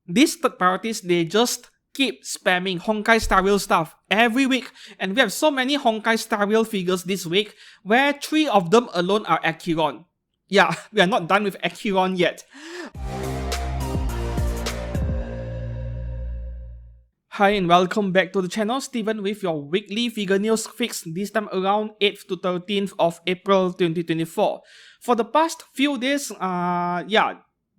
these third parties, they just keep spamming Honkai Star Rail stuff every week. And we have so many Honkai Star Rail figures this week, where 3 of them alone are Acheron. Yeah, we are not done with Acheron yet. Hi and welcome back to the channel, Steven with your weekly figure news fix, this time around 8th to 13th of April 2024. For the past few days,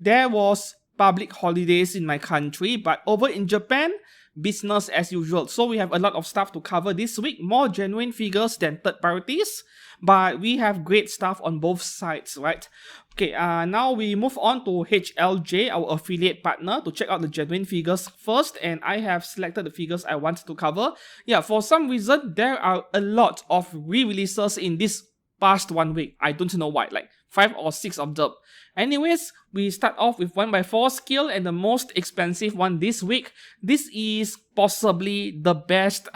there was public holidays in my country, but over in Japan, business as usual. So we have a lot of stuff to cover this week, more genuine figures than third parties, but we have great stuff on both sides, right? Okay, now we move on to HLJ, our affiliate partner, to check out the genuine figures first, and I have selected the figures I want to cover. Yeah, for some reason, there are a lot of re-releases in this past 1 week. I don't know why, like 5 or 6 of them. Anyways, we start off with 1x4 scale and the most expensive one this week. This is possibly the best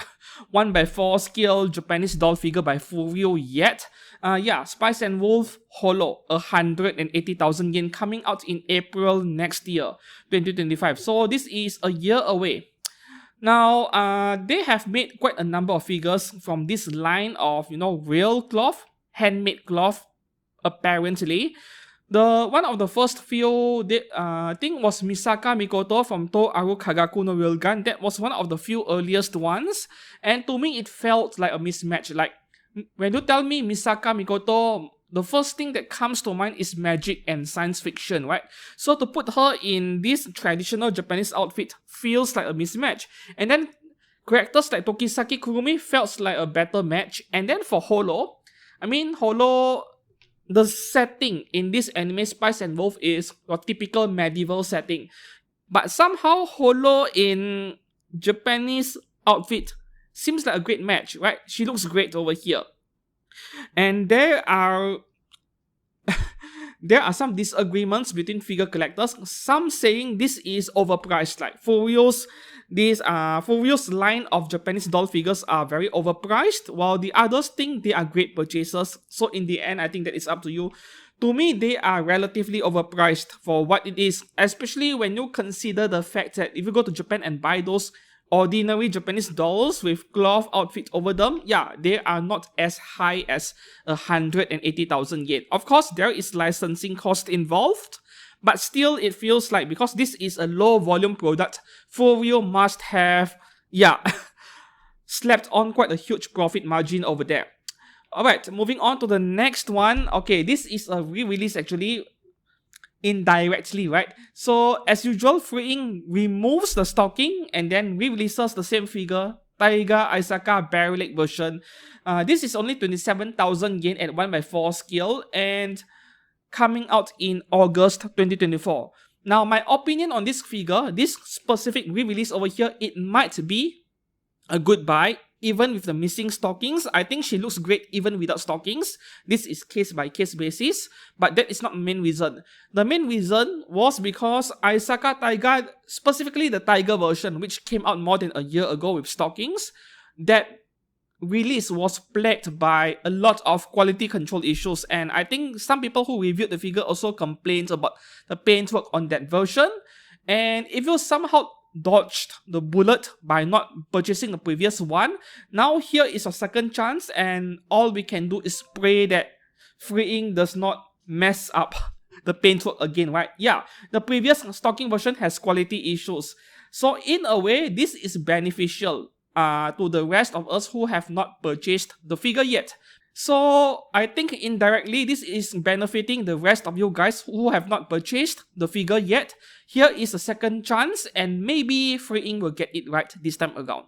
1x4 scale Japanese doll figure by Furio yet. Spice and Wolf Holo, 180,000 yen, coming out in April next year, 2025. So this is a year away. Now, they have made quite a number of figures from this line of, real cloth, handmade cloth, apparently. One of the first few, I think, was Misaka Mikoto from To Aru Kagaku no Railgun. That was one of the few earliest ones, and to me, it felt like a mismatch. Like, when you tell me Misaka Mikoto, the first thing that comes to mind is magic and science fiction, right? So to put her in this traditional Japanese outfit feels like a mismatch. And then characters like Tokisaki Kurumi felt like a better match. And then for Holo, the setting in this anime Spice and Wolf is a typical medieval setting. But somehow Holo in Japanese outfit seems like a great match, right? She looks great over here. And there are some disagreements between figure collectors. Some saying this is overpriced, like Furio's line of Japanese doll figures are very overpriced, while the others think they are great purchases. So in the end, I think that it's up to you. To me, they are relatively overpriced for what it is, especially when you consider the fact that if you go to Japan and buy those ordinary Japanese dolls with cloth outfit over them, they are not as high as 180,000 yen. Of course, there is licensing cost involved, but still it feels like, because this is a low volume product, Furio must have, slapped on quite a huge profit margin over there. Alright, moving on to the next one. Okay, this is a re-release actually, indirectly, right? So as usual, Freeing removes the stocking and then re-releases the same figure, Taiga Aisaka Barrel Leg version. This is only 27,000 yen at 1x4 scale and coming out in August 2024. Now, my opinion on this figure, this specific re-release over here, it might be a good buy. Even with the missing stockings, I think she looks great even without stockings. This is case by case basis, but that is not the main reason. The main reason was because Aisaka Taiga, specifically the Tiger version, which came out more than a year ago with stockings, that release was plagued by a lot of quality control issues, and I think some people who reviewed the figure also complained about the paintwork on that version. And if you somehow dodged the bullet by not purchasing the previous one, now here is a second chance, and all we can do is pray that Freeing does not mess up the paintwork again, right? The previous stocking version has quality issues, so in a way this is beneficial to the rest of us who have not purchased the figure yet. So I think indirectly this is benefiting the rest of you guys who have not purchased the figure yet. Here is a second chance, and maybe Freeing will get it right this time around.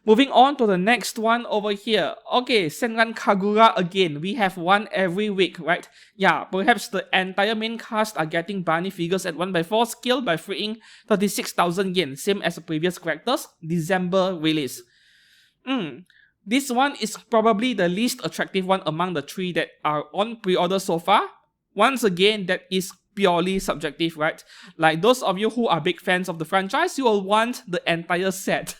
Moving on to the next one over here. Okay, Senran Kagura again. We have one every week, right? Perhaps the entire main cast are getting bunny figures at 1x4 scale by Freeing 36,000 yen, same as the previous characters, December release. This one is probably the least attractive one among the 3 that are on pre-order so far. Once again, that is purely subjective, right? Like those of you who are big fans of the franchise, you will want the entire set.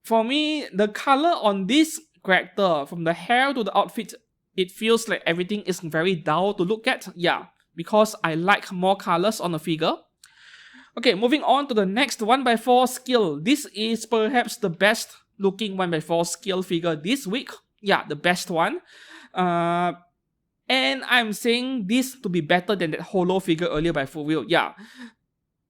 For me, the color on this character, from the hair to the outfit, it feels like everything is very dull to look at. Because I like more colors on the figure. Okay, moving on to the next 1x4 skill. This is perhaps the best looking 1x4 skill figure this week. Yeah, the best one. And I'm saying this to be better than that holo figure earlier by For Real. Yeah.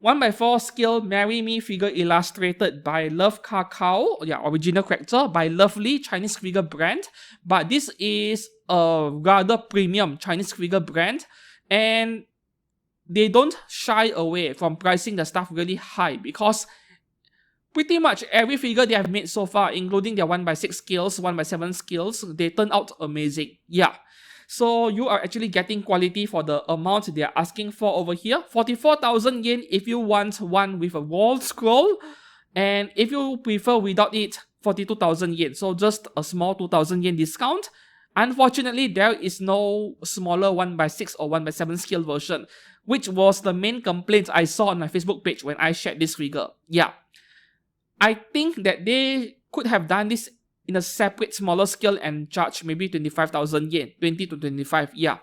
1x4 skill Marry Me figure illustrated by Love Kakao. Yeah, original character by Lovely Chinese figure brand. But this is a rather premium Chinese figure brand. And they don't shy away from pricing the stuff really high because pretty much every figure they have made so far, including their 1x6 skills, 1x7 skills, they turn out amazing. Yeah. So you are actually getting quality for the amount they are asking for over here. 44,000 yen if you want one with a wall scroll. And if you prefer without it, 42,000 yen. So just a small 2,000 yen discount. Unfortunately, there is no smaller 1x6 or 1x7 scale version, which was the main complaint I saw on my Facebook page when I shared this figure. Yeah. I think that they could have done this in a separate smaller scale and charge maybe 25,000 yen, 20 to 25, yeah.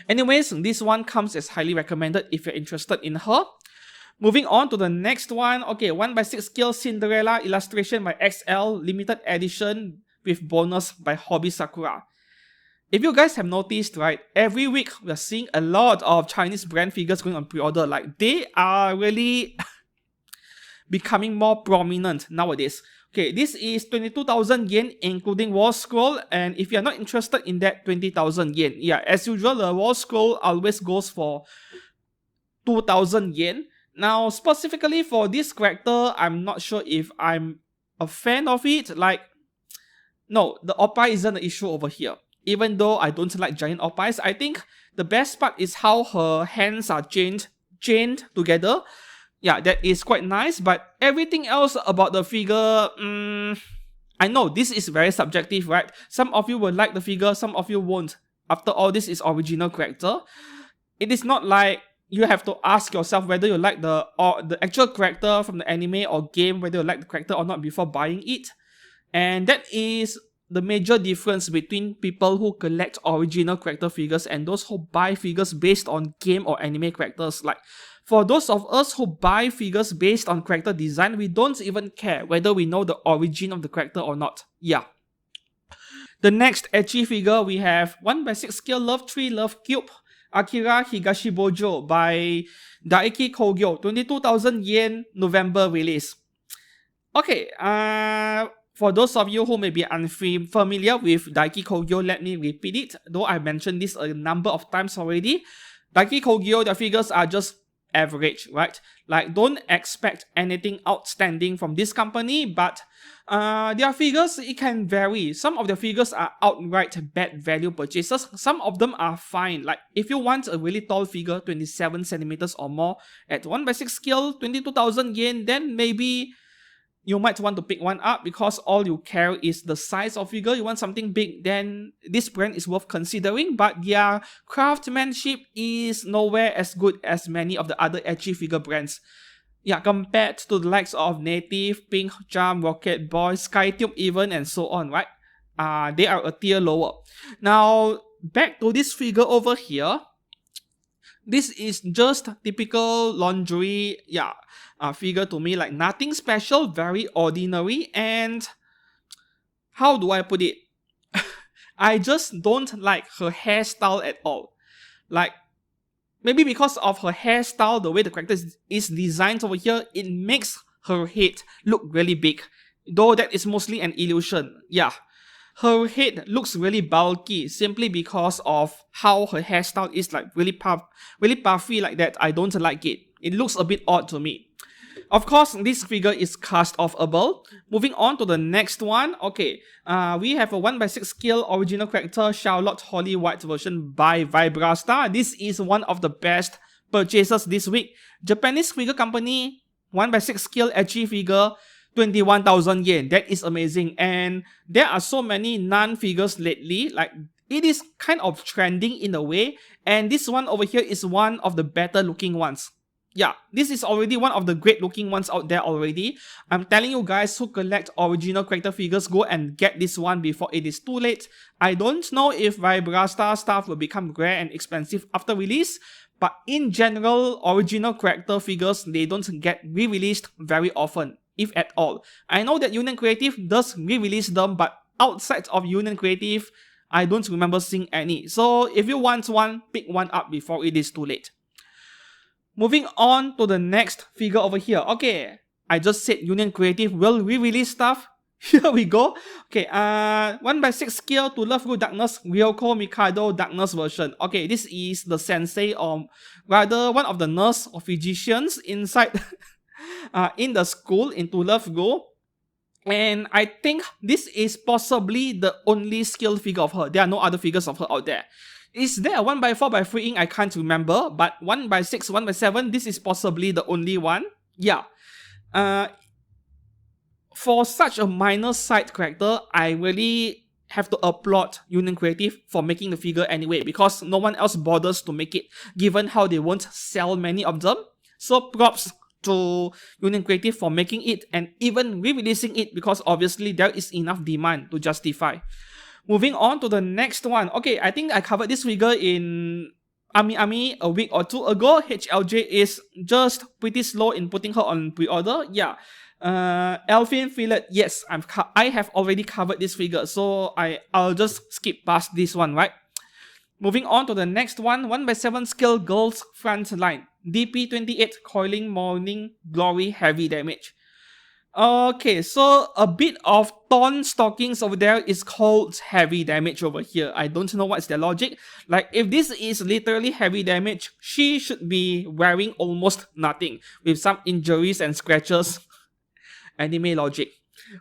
Anyways, this one comes as highly recommended if you're interested in her. Moving on to the next one. Okay, 1x6 scale Cinderella illustration by XL, limited edition with bonus by Hobby Sakura. If you guys have noticed, right, every week we're seeing a lot of Chinese brand figures going on pre-order. Like, they are really becoming more prominent nowadays. Okay, this is 22,000 yen including wall scroll, and if you're not interested in that, 20,000 yen. Yeah, as usual, the wall scroll always goes for 2,000 yen. Now, specifically for this character, I'm not sure if I'm a fan of it. Like, no, the oppai isn't an issue over here. Even though I don't like giant oppais, I think the best part is how her hands are chained together. Yeah, that is quite nice, but everything else about the figure, I know this is very subjective, right? Some of you will like the figure, some of you won't. After all, this is original character. It is not like you have to ask yourself whether you like the actual character from the anime or game, whether you like the character or not before buying it. And that is the major difference between people who collect original character figures and those who buy figures based on game or anime characters. Like, for those of us who buy figures based on character design, we don't even care whether we know the origin of the character or not. Yeah. The next ecchi figure, we have 1x6 scale Love Tree Love Cube Akira Higashibojo by Daiki Kogyo, 22,000 yen, November release. Okay, for those of you who may be unfamiliar with Daiki Kogyo, let me repeat it, though I mentioned this a number of times already. Daiki Kogyo, their figures are just average, right? Like, don't expect anything outstanding from this company, but their figures, it can vary. Some of their figures are outright bad value purchases. Some of them are fine. Like, if you want a really tall figure, 27 centimeters or more, at 1x6 scale, 22,000 yen, then maybe you might want to pick one up because all you care is the size of figure. You want something big, then this brand is worth considering, but their craftsmanship is nowhere as good as many of the other ecchi figure brands. Yeah, compared to the likes of Native, Pink Jam, Rocket Boy, Skytube even, and so on, right? They are a tier lower. Now, back to this figure over here. This is just typical laundry, figure to me, like nothing special, very ordinary, and how do I put it? I just don't like her hairstyle at all. Like, maybe because of her hairstyle, the way the character is designed over here, it makes her head look really big, though that is mostly an illusion. Yeah. Her head looks really bulky simply because of how her hairstyle is, like really puffy like that. I don't like it. It looks a bit odd to me. Of course, this figure is cast-offable. Moving on to the next one. Okay, we have a 1x6 scale original character Charlotte Holly White version by Vibrastar. This is one of the best purchases this week. Japanese figure company, 1x6 scale ecchi figure, 21,000 yen. That is amazing. And there are so many non-figures lately. Like, it is kind of trending in a way. And this one over here is one of the better looking ones. Yeah, this is already one of the great looking ones out there already. I'm telling you guys who collect original character figures, go and get this one before it is too late. I don't know if Vibrastar stuff will become rare and expensive after release, But in general, original character figures, they don't get re-released very often, if at all. I know that Union Creative does re-release them, but outside of Union Creative, I don't remember seeing any. So if you want one, pick one up before it is too late. Moving on to the next figure over here. Okay, I just said Union Creative will re-release stuff. Here we go. Okay, 1/6 skill to Love Through Darkness, Ryoko Mikado Darkness version. Okay, this is the sensei, or rather one of the nurse or physicians inside in the school into Love Go. And I think this is possibly the only skill figure of her. There are no other figures of her out there. Is there a 1/4/3 ing? I can't remember, but 1/6, 1/7, this is possibly the only one. Yeah. For such a minor side character, I really have to applaud Union Creative for making the figure anyway, because no one else bothers to make it, given how they won't sell many of them. So props to Union Creative for making it and even re-releasing it, because obviously there is enough demand to justify. Moving on to the next one. Okay, I think I covered this figure in Ami a week or two ago. HLJ is just pretty slow in putting her on pre-order. Yeah. Elfin Fillet, yes, I have already covered this figure, so I'll just skip past this one, right? Moving on to the next one, 1/7 skill Girls Front Line, DP28 Coiling Morning Glory Heavy Damage. Okay, so a bit of torn stockings over there is called heavy damage over here. I don't know what's their logic. Like, if this is literally heavy damage, she should be wearing almost nothing with some injuries and scratches. Anime logic.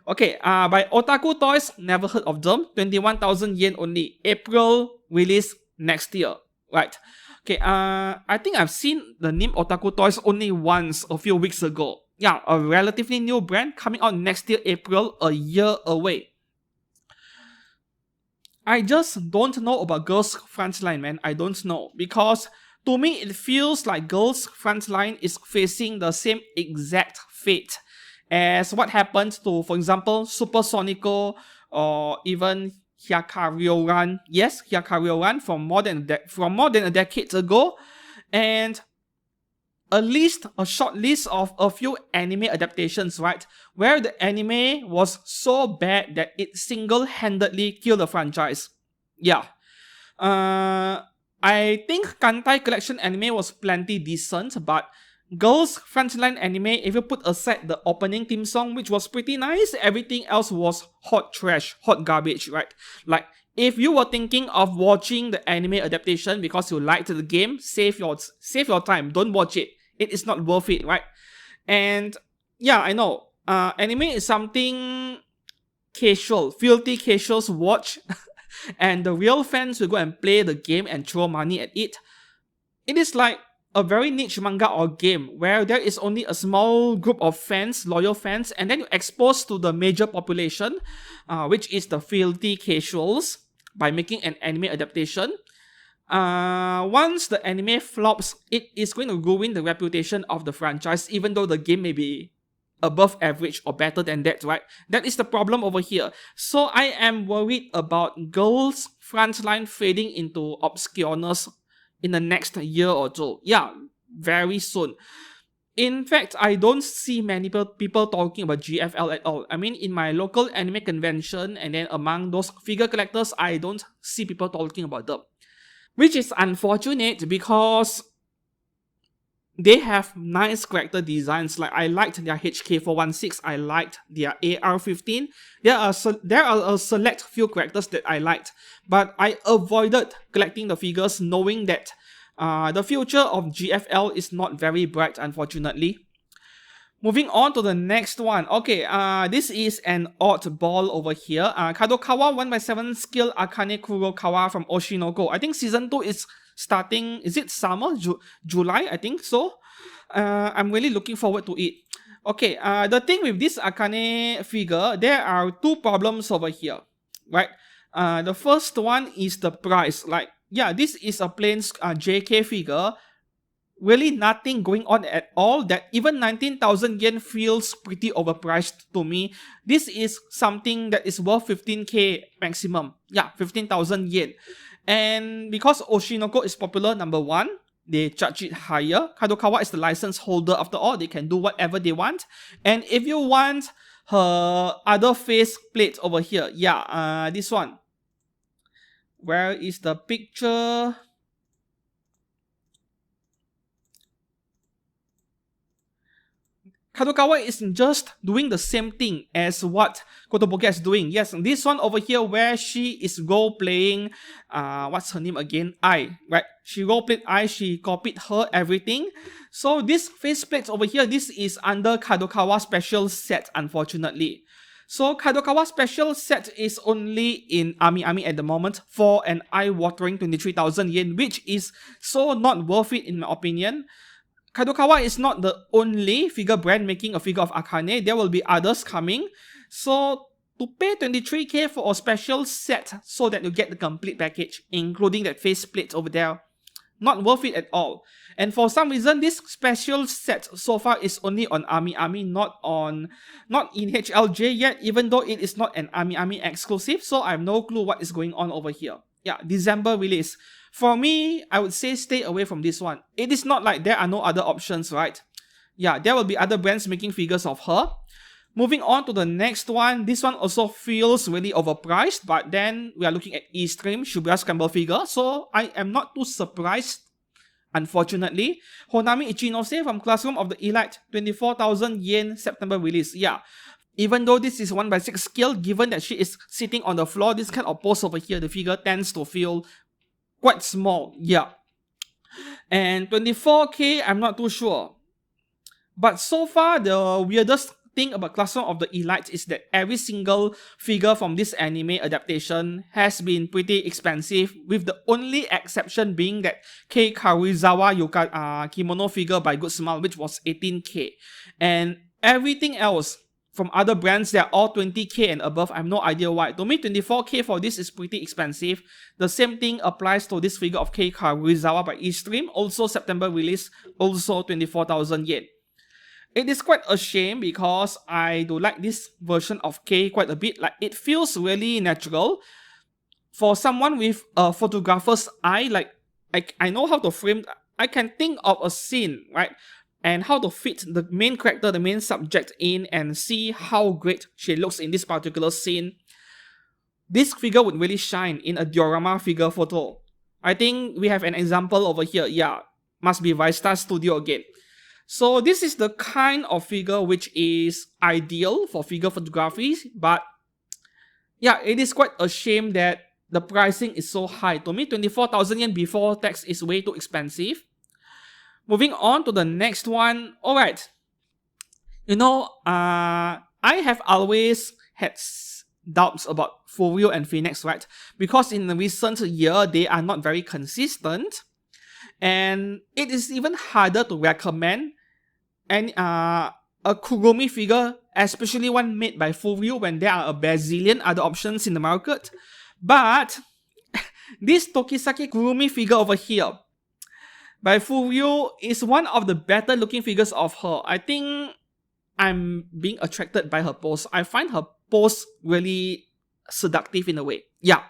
Okay, by Otaku Toys, never heard of them. 21,000 yen only. April release next year. Right. Okay, I think I've seen the name Otaku Toys only once a few weeks ago. Yeah, a relatively new brand coming out next year, April, a year away. I just don't know about Girls Frontline, man. I don't know. Because to me, it feels like Girls Frontline is facing the same exact fate as what happened to, for example, Super Sonico or even Hyakaryo-ran. Yes, Hyakaryo-ran from more than a decade ago. And a short list of a few anime adaptations, right? Where the anime was so bad that it single-handedly killed the franchise. Yeah. I think Kantai Collection anime was plenty decent, but Girls Frontline anime, if you put aside the opening theme song, which was pretty nice, everything else was hot trash, hot garbage, right? Like, if you were thinking of watching the anime adaptation because you liked the game, save your time, don't watch it. It is not worth it, right? And yeah, I know, anime is something casual, filthy casuals watch, and the real fans will go and play the game and throw money at it. It is like a very niche manga or game where there is only a small group of fans, loyal fans, and then you expose to the major population, which is the filthy casuals, by making an anime adaptation. Once the anime flops, it is going to ruin the reputation of the franchise, even though the game may be above average or better than that, right? That is the problem over here. So I am worried about Girls Frontline fading into obscureness in the next year or two. Yeah, very soon. In fact, I don't see many people talking about GFL at all. I mean, in my local anime convention and then among those figure collectors, I don't see people talking about them. Which is unfortunate because they have nice character designs. Like, I liked their HK416, I liked their AR15. There are a select few characters that I liked, but I avoided collecting the figures knowing that the future of GFL is not very bright, unfortunately. Moving on to the next one. Okay, this is an oddball over here. Kadokawa 1/7 skill Akane Kurokawa from Oshinoko. I think season 2 is starting, is it summer? July, I think so. I'm really looking forward to it. Okay, the thing with this Akane figure, there are two problems over here, right? The first one is the price. Like, yeah, this is a plain JK figure. Really nothing going on at all, that even 19,000 yen feels pretty overpriced to me. This is something that is worth 15k maximum. Yeah, 15,000 yen. And because Oshinoko is popular, number one, they charge it higher. Kadokawa is the license holder after all. They can do whatever they want. And if you want her other face plate over here, yeah, this one. Where is the picture? Kadokawa is just doing the same thing as what Kotobuki is doing. Yes, this one over here where she is role-playing, what's her name again? Ai, right? She role-played Ai, she copied her everything. So this faceplate over here, this is under Kadokawa special set, unfortunately. So Kadokawa special set is only in Ami at the moment for an eye-watering 23,000 yen, which is so not worth it in my opinion. Kadokawa is not the only figure brand making a figure of Akane. There will be others coming. So to pay 23k for a special set so that you get the complete package, including that faceplate over there, not worth it at all. And for some reason, this special set so far is only on Ami, not in HLJ yet, even though it is not an Ami exclusive. So I have no clue what is going on over here. Yeah, December release. For me, I would say stay away from this one. It is not like there are no other options, right? Yeah, there will be other brands making figures of her. Moving on to the next one. This one also feels really overpriced, but then we are looking at Eastream, Shibuya Scramble figure, so I am not too surprised, unfortunately. Honami Ichinose from Classroom of the Elite, 24,000 yen September release. Yeah, even though this is 1/6 scale, given that she is sitting on the floor, this kind of pose over here, the figure tends to feel quite small, yeah. And 24k, I'm not too sure. But so far, the weirdest thing about Classroom of the Elite is that every single figure from this anime adaptation has been pretty expensive, with the only exception being that Kei Karuizawa kimono figure by Good Smile, which was 18k. And everything else from other brands, they are all 20k and above. I have no idea why. To me, 24k for this is pretty expensive. The same thing applies to this figure of Kei Karuizawa by Eastream, also September release, also 24,000 yen. It is quite a shame because I do like this version of Kei quite a bit. Like, it feels really natural. For someone with a photographer's eye, like, I know how to frame, I can think of a scene, right? And how to fit the main character, the main subject in, and see how great she looks in this particular scene. This figure would really shine in a diorama figure photo. I think we have an example over here. Yeah, must be Vista Studio again. So this is the kind of figure which is ideal for figure photography, but yeah, it is quite a shame that the pricing is so high. To me, 24,000 yen before tax is way too expensive. Moving on to the next one. Alright. You know, I have always had doubts about Furio and Phoenix, right? Because in the recent year, they are not very consistent. And it is even harder to recommend a Kurumi figure, especially one made by Furio, when there are a bazillion other options in the market. But this Tokisaki Kurumi figure over here by Furio is one of the better looking figures of her. I think I'm being attracted by her pose. I find her pose really seductive in a way. Yeah.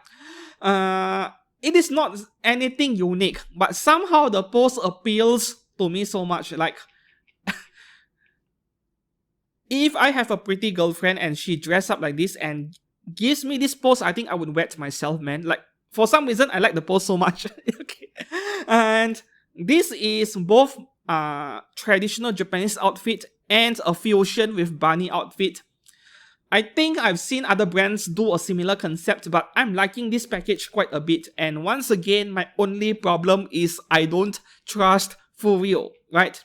It is not anything unique, but somehow the pose appeals to me so much. Like, if I have a pretty girlfriend and she dressed up like this and gives me this pose, I think I would wet myself, man. Like, for some reason, I like the pose so much. Okay. And this is both traditional Japanese outfit and a fusion with bunny outfit. I think I've seen other brands do a similar concept, but I'm liking this package quite a bit. And once again, my only problem is I don't trust Furio, right?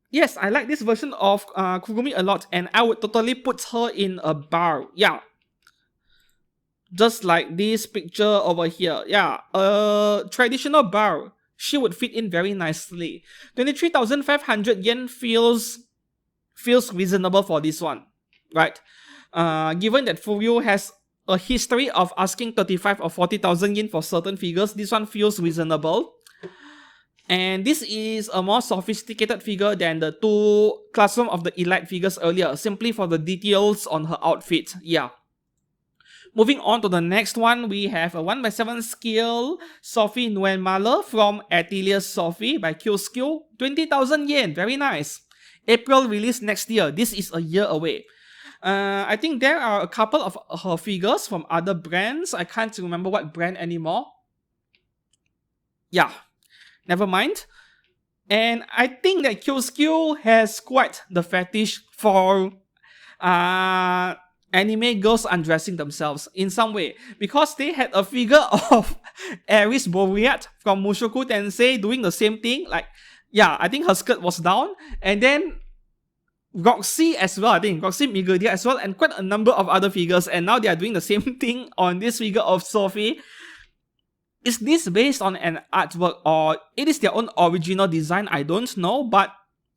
Yes, I like this version of Kurumi a lot, and I would totally put her in a bar. Yeah. Just like this picture over here. Yeah, a traditional bar. She would fit in very nicely. 23,500 yen feels reasonable for this one, right? Given that Furio has a history of asking 35 or 40,000 yen for certain figures, this one feels reasonable. And this is a more sophisticated figure than the two Classroom of the Elite figures earlier, simply for the details on her outfit. Yeah. Moving on to the next one, we have a 1/7 skill Sophie Nuenmaler from Atelier Sophie by QSQ. 20,000 yen, very nice. April release next year. This is a year away. I think there are a couple of her figures from other brands. I can't remember what brand anymore. Yeah, never mind. And I think that QSQ has quite the fetish for anime girls undressing themselves in some way, because they had a figure of Aris Boreat from Mushoku Tensei doing the same thing. Like, yeah, I think her skirt was down, and then Roxy as well, I think Roxy Migodia as well, and quite a number of other figures, and now they are doing the same thing on this figure of Sophie. Is this based on an artwork or it is their own original design? I don't know, but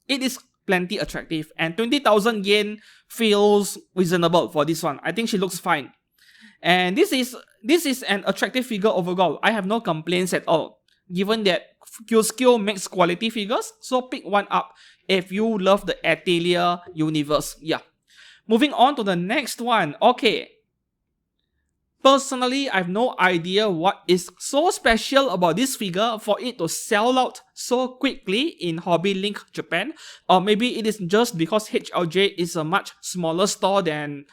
it is plenty attractive, and 20,000 yen feels reasonable for this one. I think she looks fine, and this is an attractive figure overall. I have no complaints at all, given that QSQ makes quality figures, so pick one up if you love the Atelier universe. Yeah. Moving on to the next one. Okay. Personally, I have no idea what is so special about this figure for it to sell out so quickly in Hobby Link Japan. Or maybe it is just because HLJ is a much smaller store than,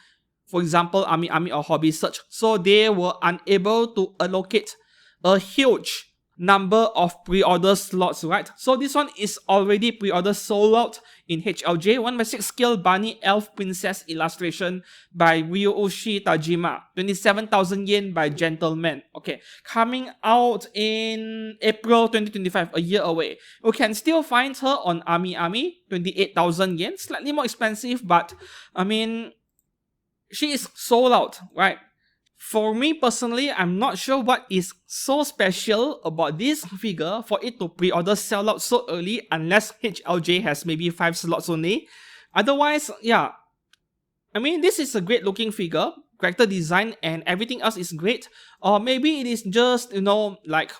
for example, Ami or Hobby Search. So they were unable to allocate a huge number of pre-order slots, right? So this one is already pre-order sold out in HLJ. 1/6 scale Bunny Elf Princess illustration by Ryuoshi Tajima. 27,000 yen by Gentleman. Okay, coming out in April 2025, a year away. You can still find her on Ami, 28,000 yen. Slightly more expensive, but I mean, she is sold out, right? For me personally, I'm not sure what is so special about this figure for it to pre-order sell out so early, unless HLJ has maybe 5 slots only. Otherwise, yeah, I mean, this is a great looking figure, character design and everything else is great. Or maybe it is just, you know, like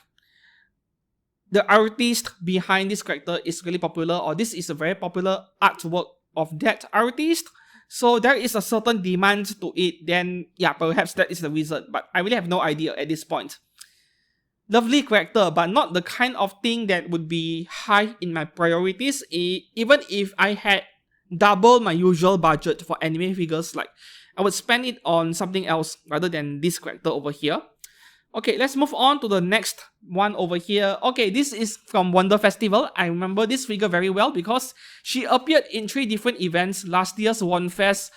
the artist behind this character is really popular, or this is a very popular artwork of that artist. So there is a certain demand to it, then yeah, perhaps that is the reason. But I really have no idea at this point. Lovely character, but not the kind of thing that would be high in my priorities. Even if I had double my usual budget for anime figures, like I would spend it on something else rather than this character over here. Okay, let's move on to the next one over here. Okay, this is from Wonder Festival. I remember this figure very well because she appeared in 3 different events. Last year's Wonfest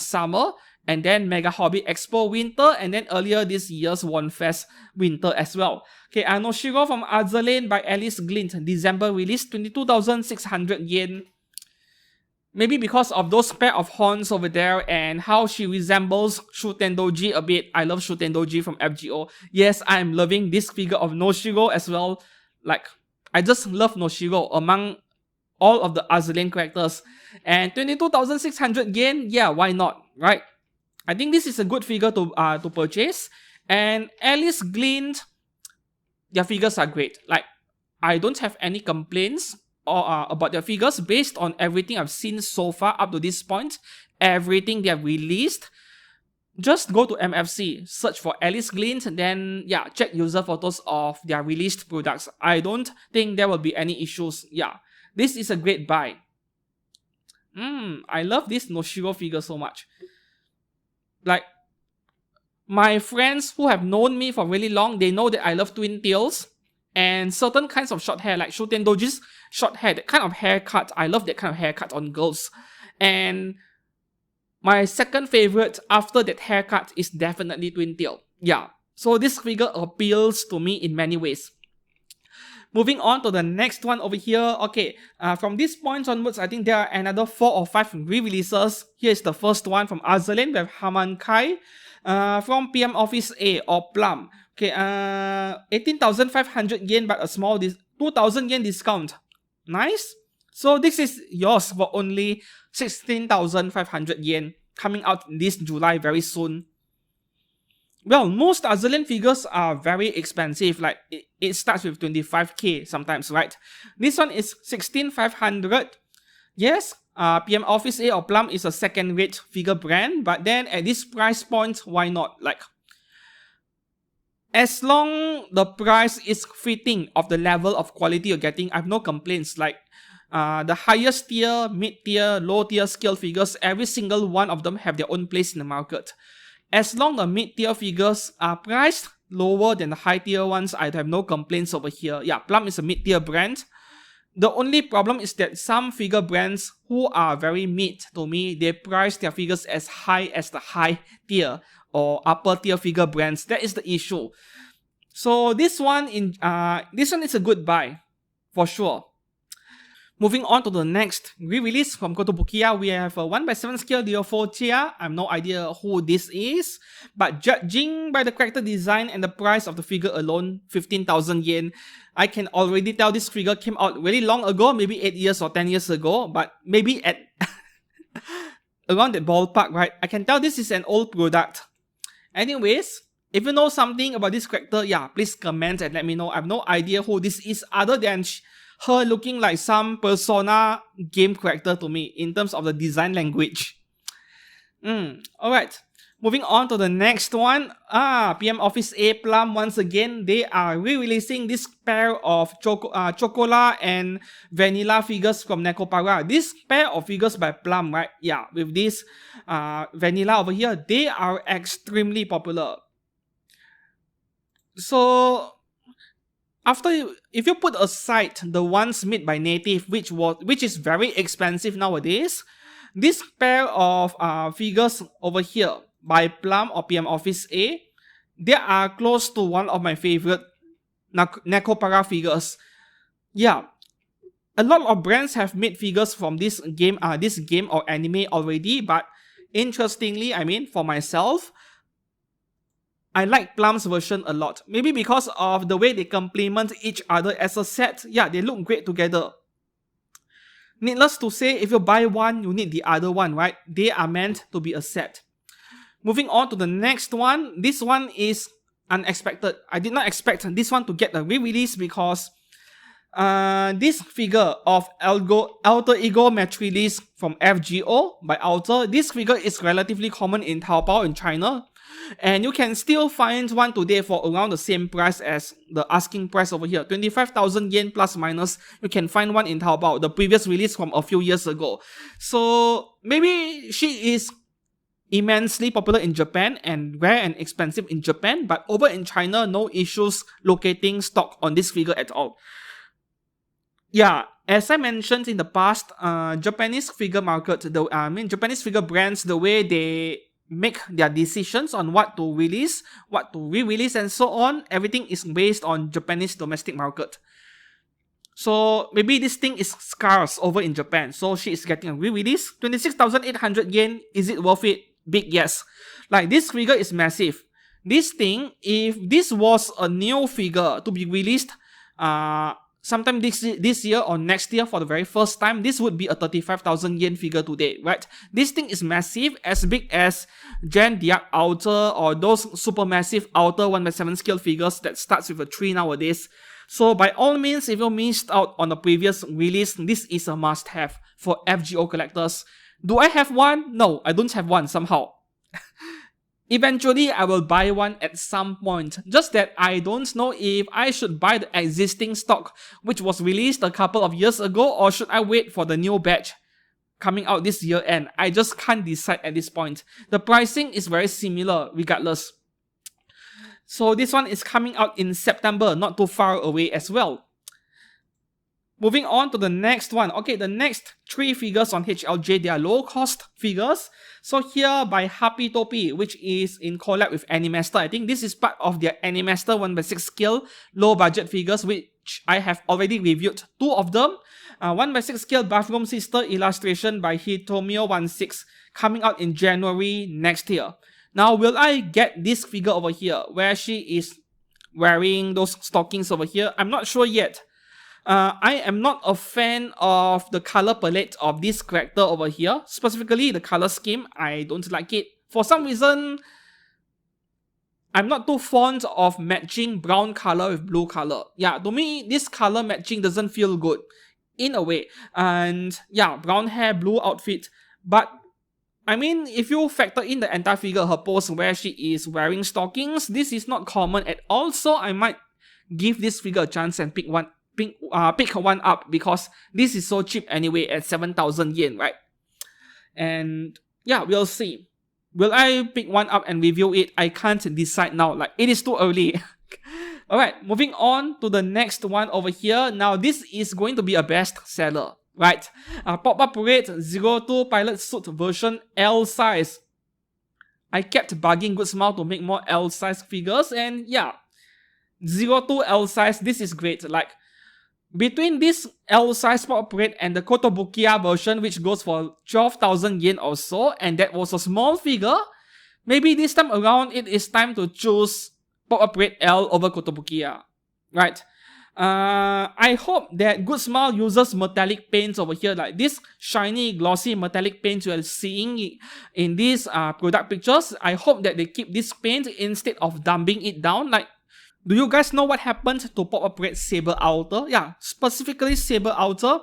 summer, and then Mega Hobby Expo winter, and then earlier this year's Wonfest winter as well. Okay, Anoshiro from Azur Lane by Alice Glint. December release, 22,600 yen. Maybe because of those pair of horns over there and how she resembles Shutendoji a bit. I love Shutendoji from FGO. Yes, I'm loving this figure of Noshiro as well. Like, I just love Noshiro among all of the Azur Lane characters. And 22,600 yen, yeah, why not, right? I think this is a good figure to purchase. And Alice Glint, their figures are great. Like, I don't have any complaints about their figures based on everything I've seen so far up to this point, everything they have released. Just go to MFC, search for Alice Glint, and then yeah, check user photos of their released products. I don't think there will be any issues. Yeah, this is a great buy. I love this Noshiro figure so much. Like, my friends who have known me for really long, they know that I love twin tails and certain kinds of short hair, like Shutendoji's short hair, that kind of haircut. I love that kind of haircut on girls. And my second favorite after that haircut is definitely twin tail. Yeah, so this figure appeals to me in many ways. Moving on to the next one over here. Okay, from this point onwards, I think there are another 4 or 5 re-releases. Here is the first one from Azur Lane. We have Honkai from PM Office A or Plum. Okay, 18,500 yen, but a small 2,000 yen discount. Nice. So this is yours for only 16,500 yen, coming out this July very soon. Well, most Azur Lane figures are very expensive. Like, it starts with 25k sometimes, right? This one is 16,500. Yes, PM Office A or Plum is a second-rate figure brand, but then at this price point, why not? Like, as long the price is fitting of the level of quality you're getting, I have no complaints. Like, the highest tier, mid-tier, low-tier scale figures, every single one of them have their own place in the market. As long the mid-tier figures are priced lower than the high-tier ones, I have no complaints over here. Yeah, Plum is a mid-tier brand. The only problem is that some figure brands who are very mid to me, they price their figures as high as the high tier or upper tier figure brands. That is the issue. So this one is a good buy for sure. Moving on to the next re-release from Kotobukiya, we have a 1/7 scale Leofortia. I have no idea who this is, but judging by the character design and the price of the figure alone, 15,000 yen, I can already tell this figure came out really long ago, maybe 8 years or 10 years ago, but maybe at around that ballpark, right? I can tell this is an old product. Anyways, if you know something about this character, yeah, please comment and let me know. I have no idea who this is other than her looking like some Persona game character to me in terms of the design language. Alright. Moving on to the next one. PM Office A Plum, once again, they are re-releasing this pair of Chocola and Vanilla figures from Nekopara. This pair of figures by Plum, right? Yeah, with this Vanilla over here, they are extremely popular. So, if you put aside the ones made by Native, which is very expensive nowadays, this pair of figures over here by Plum or PM Office A, they are close to one of my favorite Nekopara figures. Yeah, a lot of brands have made figures from this game or anime already, but interestingly, I mean, for myself, I like Plum's version a lot. Maybe because of the way they complement each other as a set. Yeah, they look great together. Needless to say, if you buy one, you need the other one, right? They are meant to be a set. Moving on to the next one. This one is unexpected. I did not expect this one to get a re-release because this figure of Alter Ego Matrilis from FGO by Alter, this figure is relatively common in Taobao in China. And you can still find one today for around the same price as the asking price over here. 25,000 yen plus minus. You can find one in Taobao, the previous release from a few years ago. So maybe she is immensely popular in Japan and rare and expensive in Japan, but over in China, no issues locating stock on this figure at all. Yeah, as I mentioned in the past, Japanese figure market, Japanese figure brands, the way they make their decisions on what to release, what to re-release, and so on, everything is based on Japanese domestic market. So maybe this thing is scarce over in Japan, so she is getting a re-release. 26,800 yen, is it worth it? Big yes. Like, this figure is massive. This thing, if this was a new figure to be released sometime this year or next year for the very first time, this would be a 35,000 yen figure today, right? This thing is massive, as big as Gen Diak Outer or those supermassive Outer 1/7 scale figures that starts with a 3 nowadays. So by all means, if you missed out on the previous release, this is a must-have for FGO collectors. Do I have one? No, I don't have one somehow. Eventually, I will buy one at some point. Just that I don't know if I should buy the existing stock, which was released a couple of years ago, or should I wait for the new batch coming out this year end. I just can't decide at this point. The pricing is very similar regardless. So this one is coming out in September, not too far away as well. Moving on to the next one. Okay, the next 3 figures on HLJ, they are low-cost figures. So here by Happy Topi, which is in collab with Animaster. I think this is part of their Animaster 1/6 scale low-budget figures, which I have already reviewed 2 of them. 1/6 scale Bathroom Sister illustration by Hitomio16 coming out in January next year. Now, will I get this figure over here, where she is wearing those stockings over here? I'm not sure yet. I am not a fan of the color palette of this character over here. Specifically, the color scheme, I don't like it. For some reason, I'm not too fond of matching brown color with blue color. Yeah, to me, this color matching doesn't feel good. in a way. And yeah, brown hair, blue outfit. But I mean, if you factor in the entire figure, her pose where she is wearing stockings, this is not common at all. So I might give this figure a chance and pick one up, because this is so cheap anyway at 7,000 yen, right? And yeah, we'll see. Will I pick one up and review it? I can't decide now. Like, it is too early. Alright, moving on to the next one over here. Now, this is going to be a best seller, right? Pop-Up Parade 02 Pilot Suit version L size. I kept bugging Good Smile to make more L size figures, and yeah, 02 L size, this is great. Like, between this L size Pop-Up Parade and the Kotobukiya version, which goes for 12,000 yen or so, and that was a small figure, maybe this time around it is time to choose Pop-Up Parade L over Kotobukiya, right? I hope that Good Smile uses metallic paints over here, like this shiny, glossy metallic paints you are seeing in these product pictures. I hope that they keep this paint instead of dumping it down. Like, do you guys know what happened to Pop-Up Parade Saber Outer? Yeah, specifically Saber Outer.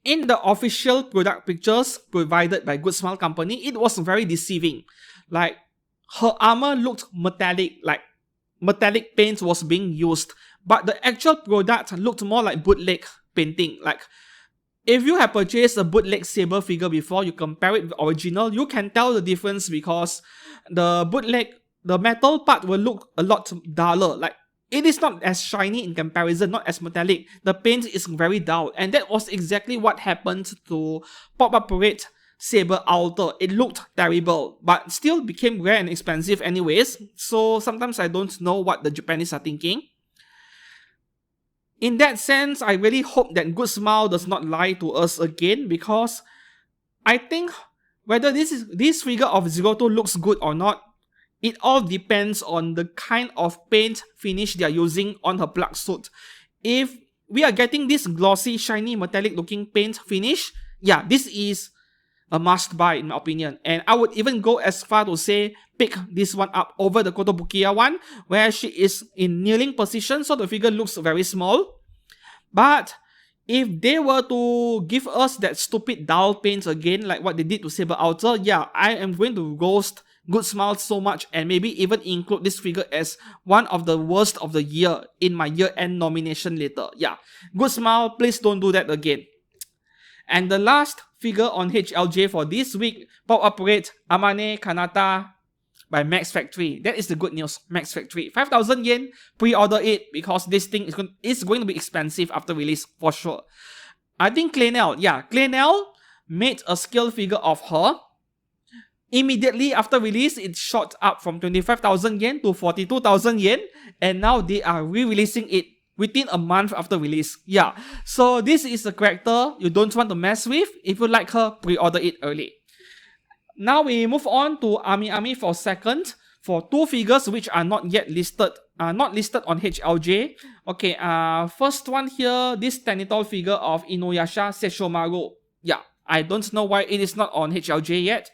In the official product pictures provided by Good Smile Company, it was very deceiving. Like, her armor looked metallic, like metallic paint was being used. But the actual product looked more like bootleg painting. Like, if you have purchased a bootleg Saber figure before, you compare it with the original, you can tell the difference, because the bootleg, the metal part will look a lot duller. Like, it is not as shiny in comparison, not as metallic. The paint is very dull, and that was exactly what happened to Pop-Up Parade Saber Outer. It looked terrible, but still became rare and expensive anyways, so sometimes I don't know what the Japanese are thinking. In that sense, I really hope that Good Smile does not lie to us again, because I think whether this figure of 02 looks good or not, it all depends on the kind of paint finish they are using on her plug suit. If we are getting this glossy, shiny, metallic looking paint finish, yeah, this is a must buy in my opinion. And I would even go as far to say pick this one up over the Kotobukiya one, where she is in kneeling position, so the figure looks very small. But if they were to give us that stupid dull paint again, like what they did to Saber Outer, yeah, I am going to roast Good Smile so much, and maybe even include this figure as one of the worst of the year in my year-end nomination later. Yeah, Good Smile, please don't do that again. And the last figure on HLJ for this week, Pop-Up Parade Amane Kanata by Max Factory. That is the good news, Max Factory. 5,000 yen, pre-order it, because this thing is going to be expensive after release for sure. I think Claynell made a scale figure of her. Immediately after release, it shot up from 25,000 yen to 42,000 yen, and now they are re-releasing it within a month after release. Yeah, so this is a character you don't want to mess with. If you like her, pre-order it early. Now we move on to Ami for second, for two figures which are not yet listed, not listed on HLJ. Okay, first one here, this Tenitol figure of Inuyasha Sesshomaru. Yeah, I don't know why it is not on HLJ yet.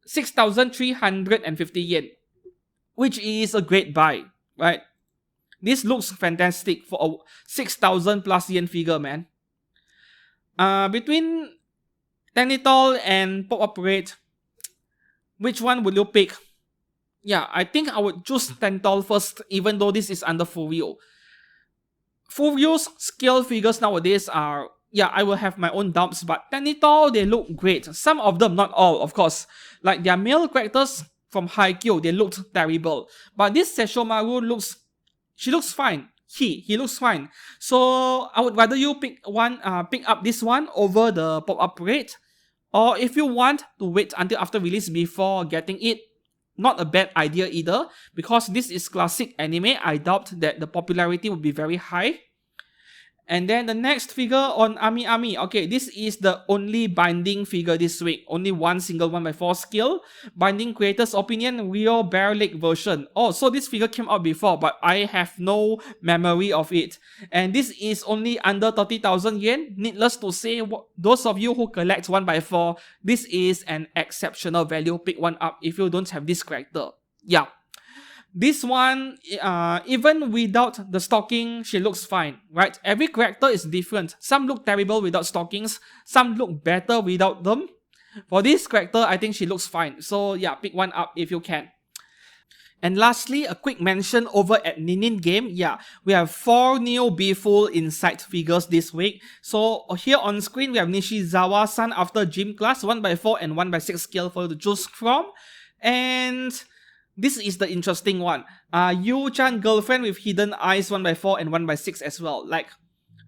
6,350 yen, which is a great buy, right? This looks fantastic for a 6,000 plus yen figure, man. Between Tenitol and Pop-Up Parade, which one would you pick? Yeah, I think I would choose Tenitol first, even though this is under Furyo. Furyo's scale figures nowadays are, yeah, I will have my own doubts, but Tenitol, they look great. Some of them, not all, of course. Like their male characters from Haikyuu, they looked terrible. But this Sesshomaru she looks fine. He looks fine. So I would rather you pick up this one over the Pop-Up Parade. Or if you want to wait until after release before getting it, not a bad idea either. Because this is classic anime, I doubt that the popularity will be very high. And then the next figure on Ami. Okay, this is the only binding figure this week. Only one single 1x4 scale. Binding creator's opinion, Rio Bear Lake version. Oh, so this figure came out before, but I have no memory of it. And this is only under 30,000 yen. Needless to say, those of you who collect 1x4, this is an exceptional value. Pick one up if you don't have this character. Yeah. This one, even without the stocking, she looks fine, right? Every character is different. Some look terrible without stockings, some look better without them. For this character, I think she looks fine. So yeah, pick one up if you can. And lastly, a quick mention over at Ninin Game. Yeah, we have 4 new B-Full Insight figures this week. So here on screen, we have Nishizawa-san after gym class, 1x4 and 1x6 scale for you to choose from. And this is the interesting one. Yu-chan girlfriend with hidden eyes, 1x4 and 1x6 as well. Like,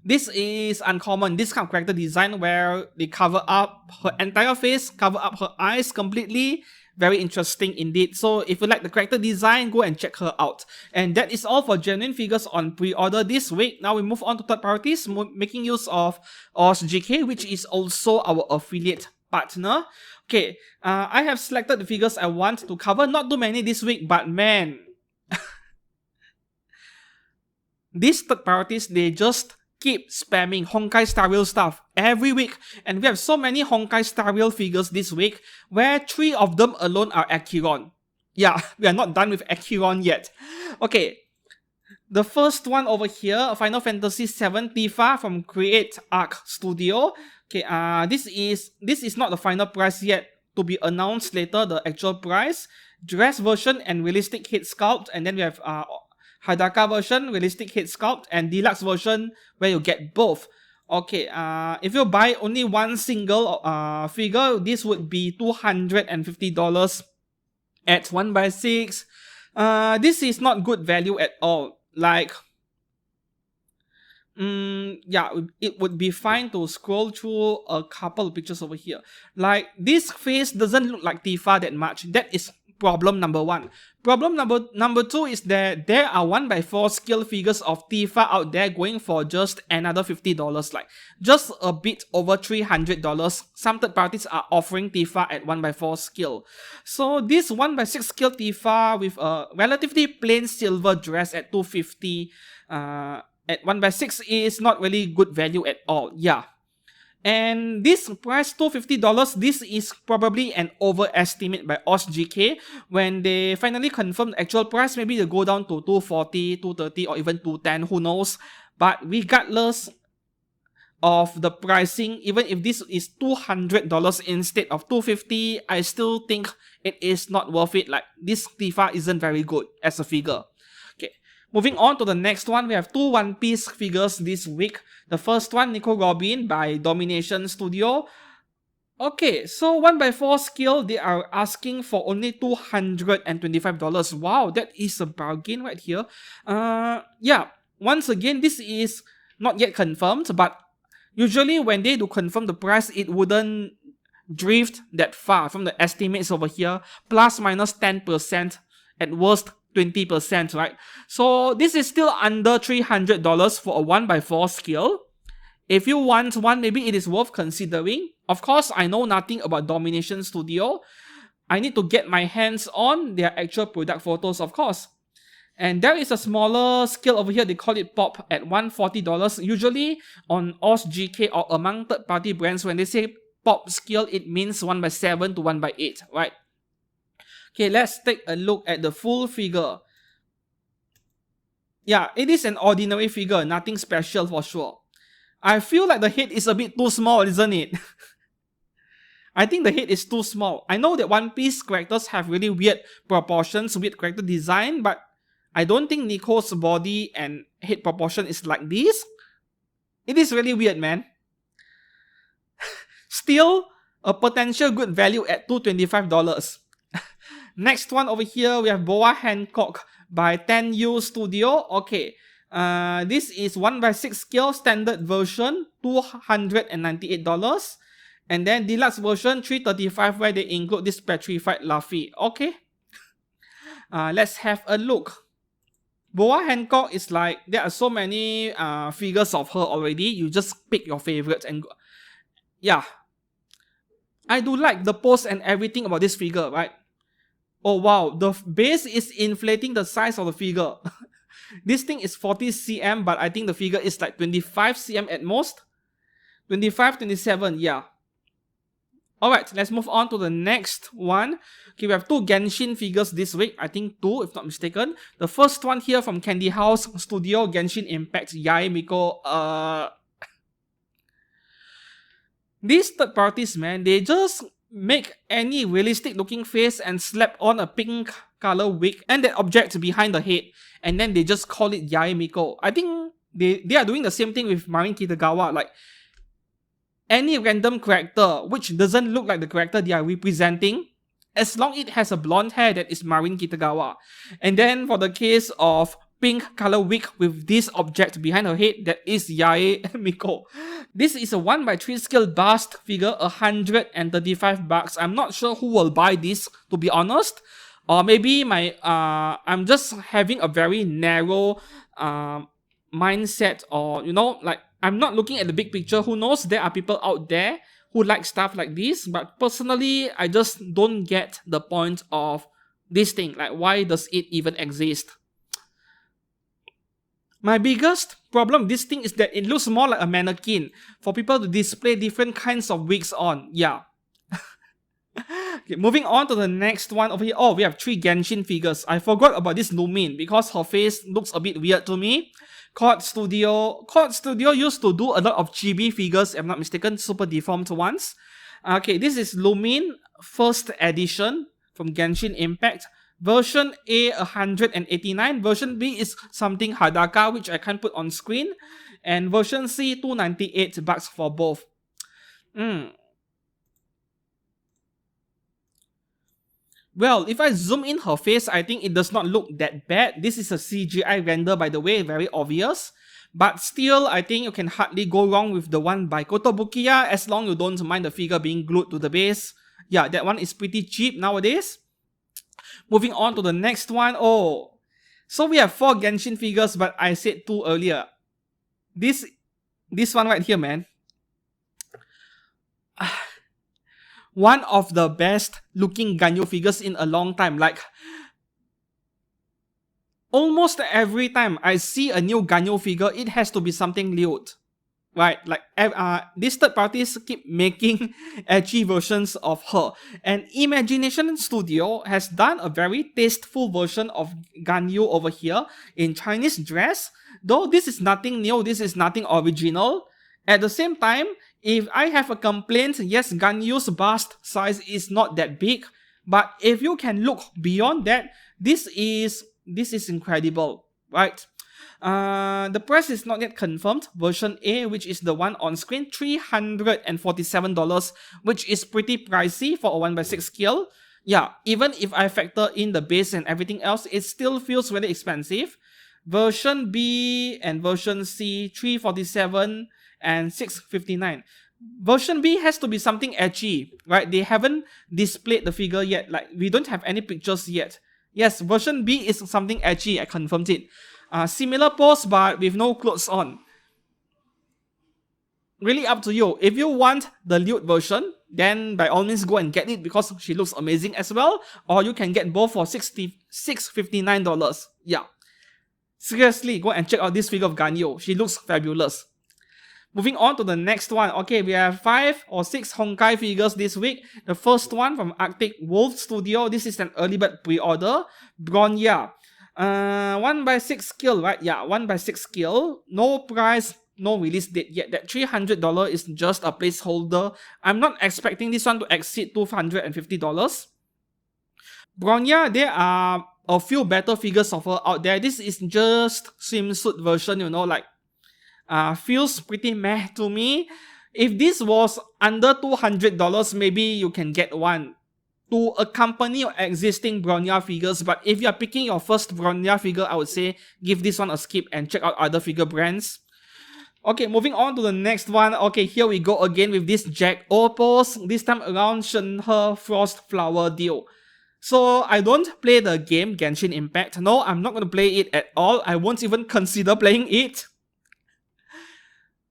this is uncommon, this kind of character design where they cover up her entire face, cover up her eyes completely. Very interesting indeed. So if you like the character design, go and check her out. And that is all for genuine figures on pre-order this week. Now we move on to third parties, making use of OSGK, which is also our affiliate partner. Okay, I have selected the figures I want to cover. Not too many this week, but man, these third parties, they just keep spamming Honkai Star Rail stuff every week, and we have so many Honkai Star Rail figures this week, where 3 of them alone are Acheron. Yeah, we are not done with Acheron yet. Okay, the first one over here, Final Fantasy VII Tifa from Create Arc Studio. Okay, this is not the final price yet, to be announced later, the actual price. Dress version and realistic head sculpt, and then we have Hadaka version, realistic head sculpt, and deluxe version where you get both. Okay, if you buy only one single figure, this would be $250 at 1x6. This is not good value at all. Like, yeah, it would be fine to scroll through a couple of pictures over here. Like, this face doesn't look like Tifa that much. That is problem number 1. Problem number 2 is that there are 1x4 scale figures of Tifa out there going for just another $50, like just a bit over $300. Some third parties are offering Tifa at 1x4 scale. So this 1x6 scale Tifa with a relatively plain silver dress at $250 at 1x6 is not really good value at all. Yeah. And this price, $250, this is probably an overestimate by OSGK. When they finally confirm the actual price, maybe they'll go down to $240, $230, or even $210, who knows. But regardless of the pricing, even if this is $200 instead of $250, I still think it is not worth it. Like, this Tifa isn't very good as a figure. Moving on to the next one, we have 2 One Piece figures this week. The first one, Nico Robin by Domination Studio. Okay, so 1x4 scale, they are asking for only $225. Wow, that is a bargain right here. Yeah, once again, this is not yet confirmed, but usually when they do confirm the price, it wouldn't drift that far from the estimates over here. Plus minus 10%, at worst 20%, right? So this is still under $300 for a 1x4 scale. If you want one, maybe it is worth considering. Of course, I know nothing about Domination Studio. I need to get my hands on their actual product photos, of course. And there is a smaller scale over here, they call it Pop at $140. Usually on OSGK or among third-party brands, when they say Pop scale, it means 1x7 to 1x8, right? Okay, let's take a look at the full figure. Yeah, it is an ordinary figure, nothing special for sure. I feel like the head is a bit too small, isn't it? I think the head is too small. I know that One Piece characters have really weird proportions, weird character design, but I don't think Nico's body and head proportion is like this. It is really weird, man. Still, a potential good value at $225. Next one over here, we have Boa Hancock by 10U Studio. Okay, this is 1x6 scale standard version, $298. And then deluxe version, $335, where they include this petrified Luffy. Okay, let's have a look. Boa Hancock is like, there are so many figures of her already. You just pick your favorites and go. Yeah, I do like the pose and everything about this figure, right? Oh wow, the base is inflating the size of the figure. This thing is 40 cm, but I think the figure is like 25 cm at most. 25, 27, yeah. Alright, let's move on to the next one. Okay, we have 2 Genshin figures this week. I think 2, if not mistaken. The first one here from Candy House Studio, Genshin Impact, Yae Miko. These third parties, man, they just make any realistic looking face and slap on a pink color wig and that object behind the head. And then they just call it Yae Miko. I think they are doing the same thing with Marin Kitagawa. Like, any random character which doesn't look like the character they are representing, as long it has a blonde hair, that is Marin Kitagawa. And then for the case of pink color wig with this object behind her head, that is Yae Miko. This is a 1x3 scale bust figure, $135. I'm not sure who will buy this, to be honest. Or maybe I'm just having a very narrow mindset, or like, I'm not looking at the big picture. Who knows, there are people out there who like stuff like this, but personally, I just don't get the point of this thing. Like, why does it even exist? My biggest problem with this thing is that it looks more like a mannequin for people to display different kinds of wigs on. Yeah. Okay, moving on to the next one over here. Oh, we have 3 Genshin figures. I forgot about this Lumin because her face looks a bit weird to me. Chord Studio used to do a lot of chibi figures, if I'm not mistaken, super deformed ones. Okay, this is Lumin first edition from Genshin Impact. Version A, 189. Version B is something Hadaka, which I can't put on screen. And version C, $298 for both. Well, if I zoom in her face, I think it does not look that bad. This is a CGI render, by the way, very obvious. But still, I think you can hardly go wrong with the one by Kotobukiya, as long as you don't mind the figure being glued to the base. Yeah, that one is pretty cheap nowadays. Moving on to the next one. Oh, so we have 4 Genshin figures, but I said 2 earlier. This one right here, man. One of the best looking Ganyu figures in a long time. Like, almost every time I see a new Ganyu figure, it has to be something lewd. Right? Like, these third parties keep making edgy versions of her. And Imagination Studio has done a very tasteful version of Ganyu over here in Chinese dress. Though this is nothing new, this is nothing original. At the same time, if I have a complaint, yes, Ganyu's bust size is not that big, but if you can look beyond that, this is incredible, right? The price is not yet confirmed. Version A, which is the one on screen, $347, which is pretty pricey for a 1x6 scale. Yeah, even if I factor in the base and everything else, it still feels very expensive. Version B and version C, $347 and $659. Version B has to be something edgy, right? They haven't displayed the figure yet. Like, we don't have any pictures yet. Yes, version B is something edgy. I confirmed it. Similar pose, but with no clothes on. Really up to you. If you want the lewd version, then by all means go and get it because she looks amazing as well. Or you can get both for $659. Yeah. Seriously, go and check out this figure of Ganyu. She looks fabulous. Moving on to the next one. Okay, we have 5 or 6 Honkai figures this week. The first one from Arctic Wolf Studio. This is an early bird pre-order. Bronya. 1x6 scale, right? Yeah, 1x6 scale. No price, no release date yet. That $300 is just a placeholder. I'm not expecting this one to exceed $250. Bronya, there are a few better figures of her out there. This is just swimsuit version, like, feels pretty meh to me. If this was under $200, maybe you can get one to accompany your existing Bronya figures. But if you're picking your first Bronya figure, I would say give this one a skip and check out other figure brands. Okay, moving on to the next one. Okay, here we go again with this Jack Opals. This time around, Shenhe Frost Flower deal. So, I don't play the game Genshin Impact. No, I'm not going to play it at all. I won't even consider playing it.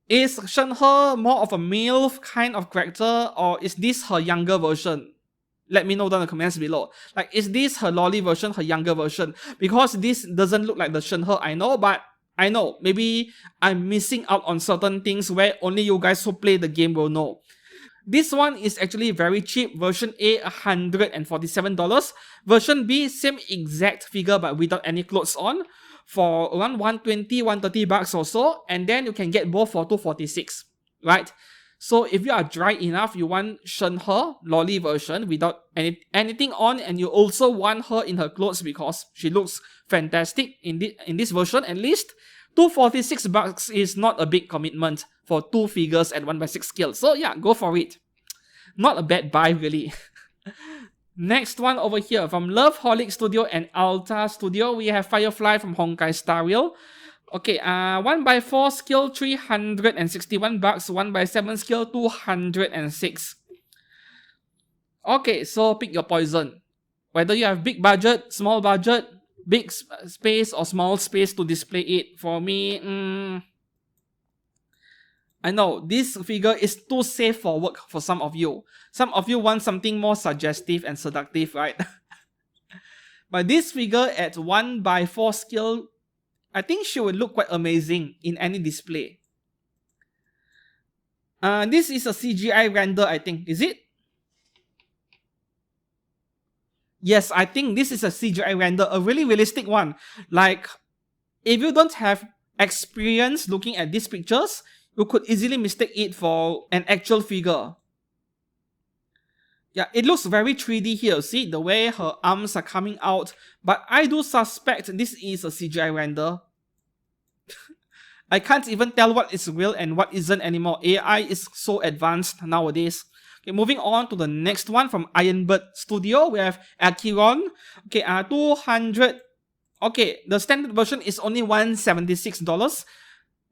Is Shenhe more of a MILF kind of character, or is this her younger version? Let me know down in the comments below. Like, is this her lolly version, her younger version? Because this doesn't look like the Shenhe I know, but I know, maybe I'm missing out on certain things where only you guys who play the game will know. This one is actually very cheap. Version A, $147. Version B, same exact figure but without any clothes on, for around 120, 130 bucks or so. And then you can get both for 246, right? So if you are dry enough, you want Shenhe lolly version without anything on, and you also want her in her clothes because she looks fantastic in this version at least, 246 bucks is not a big commitment for 2 figures at 1/6 scale. So yeah, go for it. Not a bad buy really. Next one over here from Loveholic Studio and Alta Studio, we have Firefly from Honkai Star Rail. Okay, 1/4 skill 361 bucks, 1/7 skill 206. Okay, so pick your poison. Whether you have big budget, small budget, big space or small space to display it. For me, I know this figure is too safe for work for some of you. Some of you want something more suggestive and seductive, right? But this figure at 1/4 skill, I think she would look quite amazing in any display. This is a CGI render, I think. Is it? Yes, I think this is a CGI render, a really realistic one. Like, if you don't have experience looking at these pictures, you could easily mistake it for an actual figure. Yeah, it looks very 3D here. See the way her arms are coming out. But I do suspect this is a CGI render. I can't even tell what is real and what isn't anymore. AI is so advanced nowadays. Okay, moving on to the next one from Ironbird Studio. We have Acheron. Okay, 200. Okay, the standard version is only $176.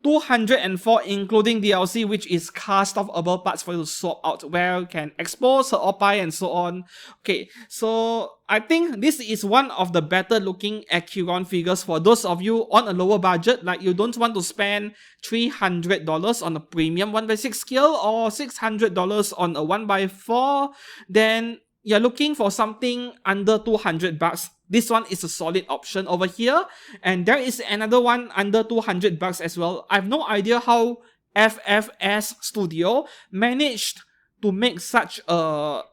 204 including DLC, which is cast off above parts for you to swap out, where you can expose her oppai and so on. Okay, so I think this is one of the better looking Acheron figures for those of you on a lower budget, like you don't want to spend $300 on a premium 1/6 scale or $600 on a 1/4, then you're looking for something under 200 bucks. This one is a solid option over here. And there is another one under 200 bucks as well. I have no idea how FFS Studio managed to make such a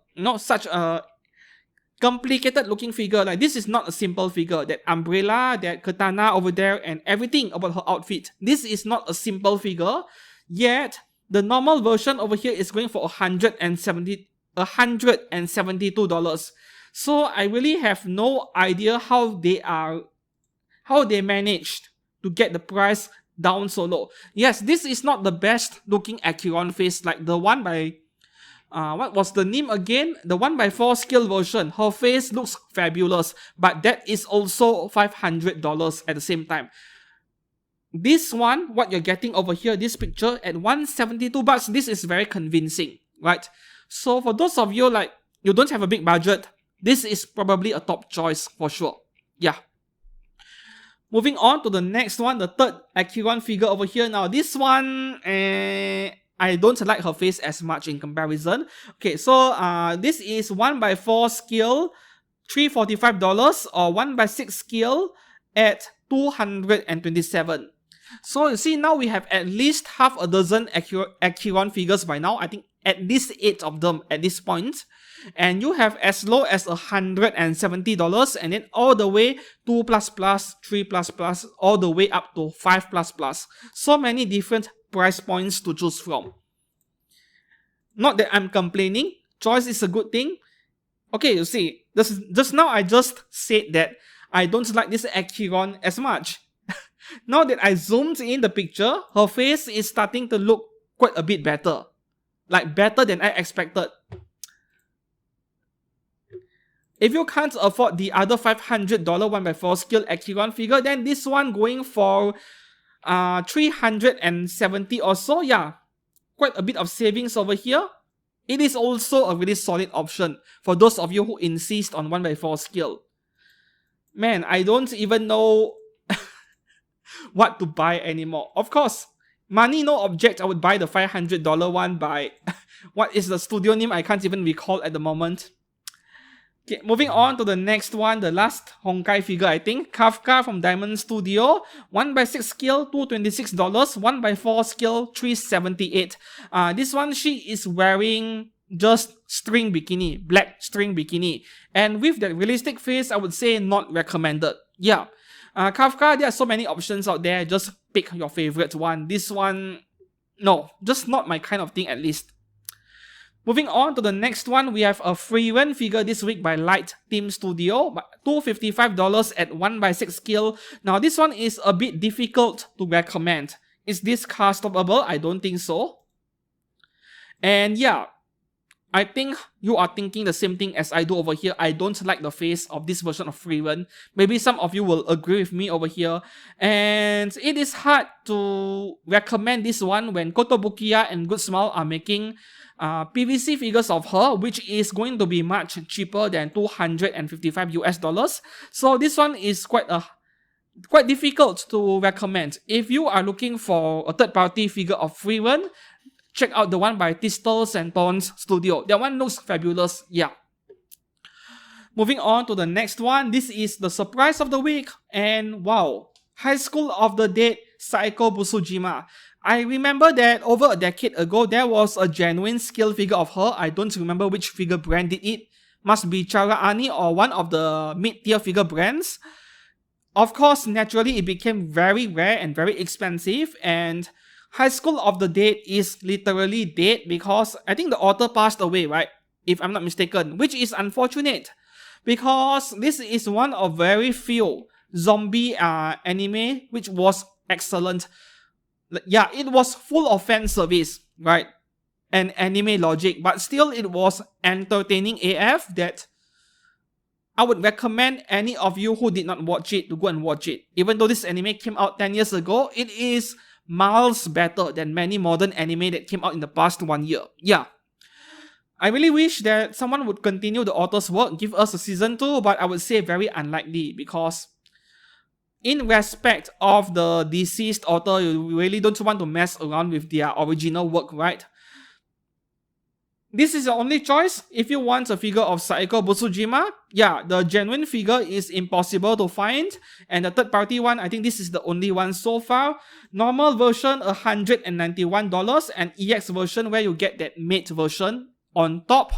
complicated looking figure. Like, this is not a simple figure. That umbrella, that katana over there, and everything about her outfit. This is not a simple figure. Yet, the normal version over here is going for $172. So I really have no idea how they managed to get the price down so low. Yes, this is not the best looking Acheron face, like the one by what was the name again? The 1/4 scale version. Her face looks fabulous, but that is also $500 at the same time. This one, what you're getting over here, this picture at 172 bucks, this is very convincing, right? So for those of you like you don't have a big budget, this is probably a top choice for sure. Yeah. Moving on to the next one, the third Acheron figure over here. Now this one, I don't like her face as much in comparison. Okay, so this is 1/4 scale, $345, or 1/6 scale at $227. So you see, now we have at least half a dozen Acheron figures by now. I think at least 8 of them at this point. And you have as low as $170, and then all the way 2++, 3++, all the way up to 5++. So many different price points to choose from. Not that I'm complaining. Choice is a good thing. Okay, you see, just now I just said that I don't like this Acheron as much. Now that I zoomed in the picture, her face is starting to look quite a bit better. Like, better than I expected. If you can't afford the other $500 1/4 scale Acheron figure, then this one going for $370 or so. Yeah, quite a bit of savings over here. It is also a really solid option for those of you who insist on 1/4 scale. Man, I don't even know what to buy anymore. Of course, money no object, I would buy the $500 one by what is the studio name? I can't even recall at the moment. Okay, moving on to the next one, the last Honkai figure, I think. Kafka from Diamond Studio. 1x6 scale, $226. 1x4 scale, $378. This one, she is wearing just string bikini, black string bikini. And with that realistic face, I would say not recommended. Yeah. Kafka, there are so many options out there. Just pick your favorite one. This one, no, just not my kind of thing at least. Moving on to the next one, we have a free run figure this week by Light Team Studio, $255 at 1x6 scale. Now this one is a bit difficult to recommend. Is this customable? I don't think so. And yeah, I think you are thinking the same thing as I do over here. I don't like the face of this version of free run. Maybe some of you will agree with me over here. And it is hard to recommend this one when Kotobukiya and Good Smile are making PVC figures of her, which is going to be much cheaper than $255. So this one is quite difficult to recommend. If you are looking for a third-party figure of free run, check out the one by Tistles and Thorns Studio. That one looks fabulous, yeah. Moving on to the next one, this is the surprise of the week, and wow, High School of the Dead Saeko Busujima. I remember that over a decade ago, there was a genuine scale figure of her. I don't remember which figure brand did it. Must be Chara Ani or one of the mid-tier figure brands. Of course, naturally, it became very rare and very expensive, and High School of the Dead is literally dead because I think the author passed away, right? If I'm not mistaken, which is unfortunate because this is one of very few zombie anime which was excellent. Yeah, it was full of fan service, right? And anime logic, but still it was entertaining AF that I would recommend any of you who did not watch it to go and watch it. Even though this anime came out 10 years ago, it is miles better than many modern anime that came out in the past 1 year. Yeah. I really wish that someone would continue the author's work, give us a season 2, but I would say very unlikely because in respect of the deceased author, you really don't want to mess around with their original work, right? This is your only choice if you want a figure of Saeko Busujima. Yeah, the genuine figure is impossible to find, and the third party one, I think this is the only one so far. Normal version $191, and EX version where you get that mate version on top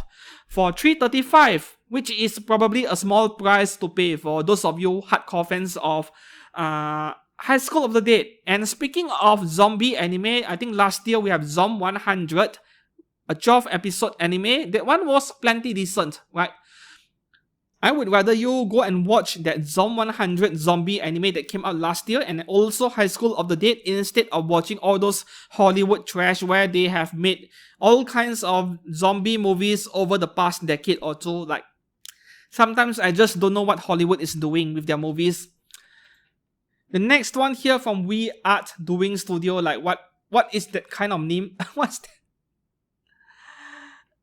for $335, which is probably a small price to pay for those of you hardcore fans of High School of the Dead. And speaking of zombie anime, I think last year we have Zom 100, a 12 episode anime. That one was plenty decent, right? I would rather you go and watch that Zom 100 zombie anime that came out last year and also High School of the Dead instead of watching all those Hollywood trash where they have made all kinds of zombie movies over the past decade or two. Like, sometimes I just don't know what Hollywood is doing with their movies. The next one here from We Art Doing Studio, like what is that kind of name? What's that?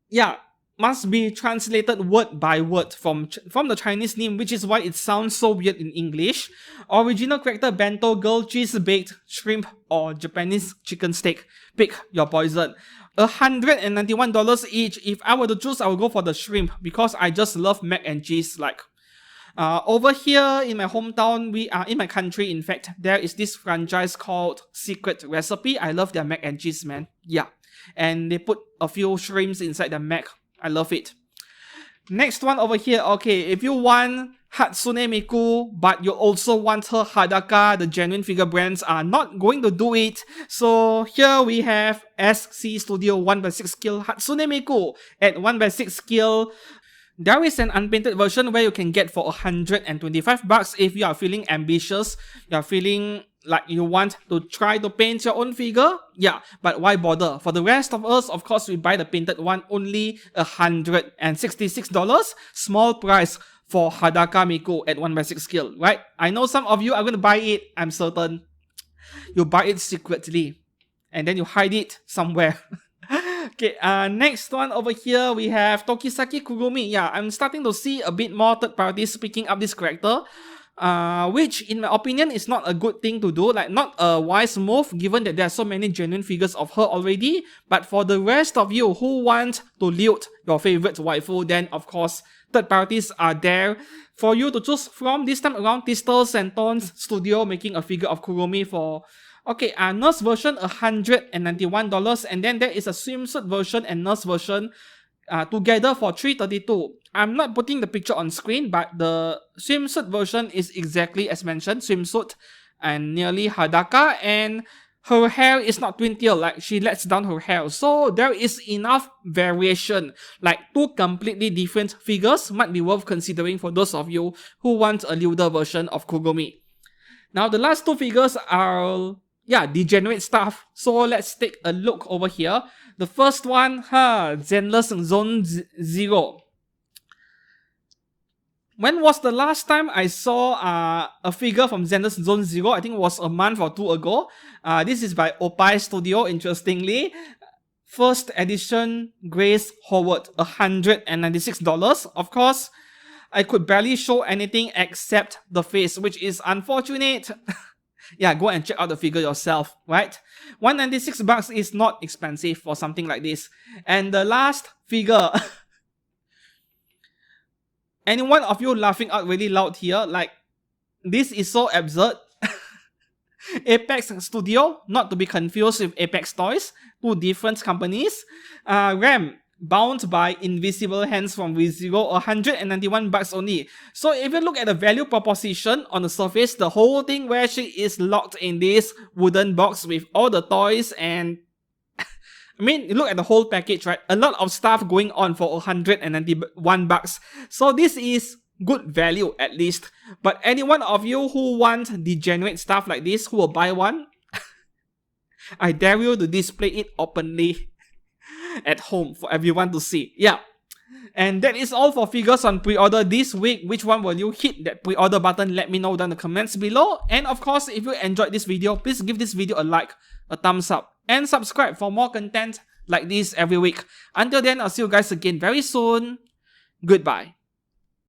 Yeah, must be translated word by word from the Chinese name, which is why it sounds so weird in English. Original character bento girl, cheese baked shrimp, or Japanese chicken steak. Pick your poison. $191 each. If I were to choose, I would go for the shrimp because I just love mac and cheese. Like, over here in my hometown, in my country, in fact, there is this franchise called Secret Recipe. I love their mac and cheese, man. Yeah. And they put a few shrimps inside the mac. I love it. Next one over here. Okay, if you want Hatsune Miku, but you also want her Hadaka, the genuine figure brands are not going to do it. So here we have SC Studio 1x6 scale Hatsune Miku at 1x6 scale. There is an unpainted version where you can get for $125 if you are feeling ambitious, you are feeling like you want to try to paint your own figure. Yeah, but why bother? For the rest of us, of course, we buy the painted one, only $166. Small price for Hadaka Miku at 1x6 scale, right? I know some of you are going to buy it, I'm certain. You buy it secretly, and then you hide it somewhere. Okay, next one over here, we have Tokisaki Kurumi. Yeah, I'm starting to see a bit more third parties picking up this character, which in my opinion is not a good thing to do, like not a wise move given that there are so many genuine figures of her already. But for the rest of you who want to loot your favorite waifu, then of course third parties are there for you to choose from. This time around, Crystals and Tones Studio making a figure of Kurumi for, okay, nurse version $191, and then there is a swimsuit version and nurse version together for $332. I'm not putting the picture on screen, but the swimsuit version is exactly as mentioned, swimsuit and nearly Hadaka, and her hair is not twin tail, like she lets down her hair. So there is enough variation, like two completely different figures might be worth considering for those of you who want a lewder version of Kurumi. Now the last two figures are, yeah, degenerate stuff. So let's take a look over here. The first one, Zenless Zone Zero. When was the last time I saw a figure from Zenless Zone Zero? I think it was a month or two ago. This is by Opie Studio, interestingly. First edition Grace Howard, $196. Of course, I could barely show anything except the face, which is unfortunate. Yeah, go and check out the figure yourself, right? $196 is not expensive for something like this. And the last figure... Any one of you laughing out really loud here? Like, this is so absurd. Apex Studio, not to be confused with Apex Toys, two different companies. RAM, bound by invisible hands from ReZero, $191 only. So if you look at the value proposition on the surface, the whole thing where she is locked in this wooden box with all the toys and... I mean, look at the whole package, right? A lot of stuff going on for $191. So this is good value at least. But any one of you who want degenerate stuff like this, who will buy one, I dare you to display it openly at home for everyone to see. Yeah. And that is all for figures on pre-order this week. Which one will you hit that pre-order button? Let me know down in the comments below. And of course, if you enjoyed this video, please give this video a like, a thumbs up, and subscribe for more content like this every week. Until then, I'll see you guys again very soon. Goodbye.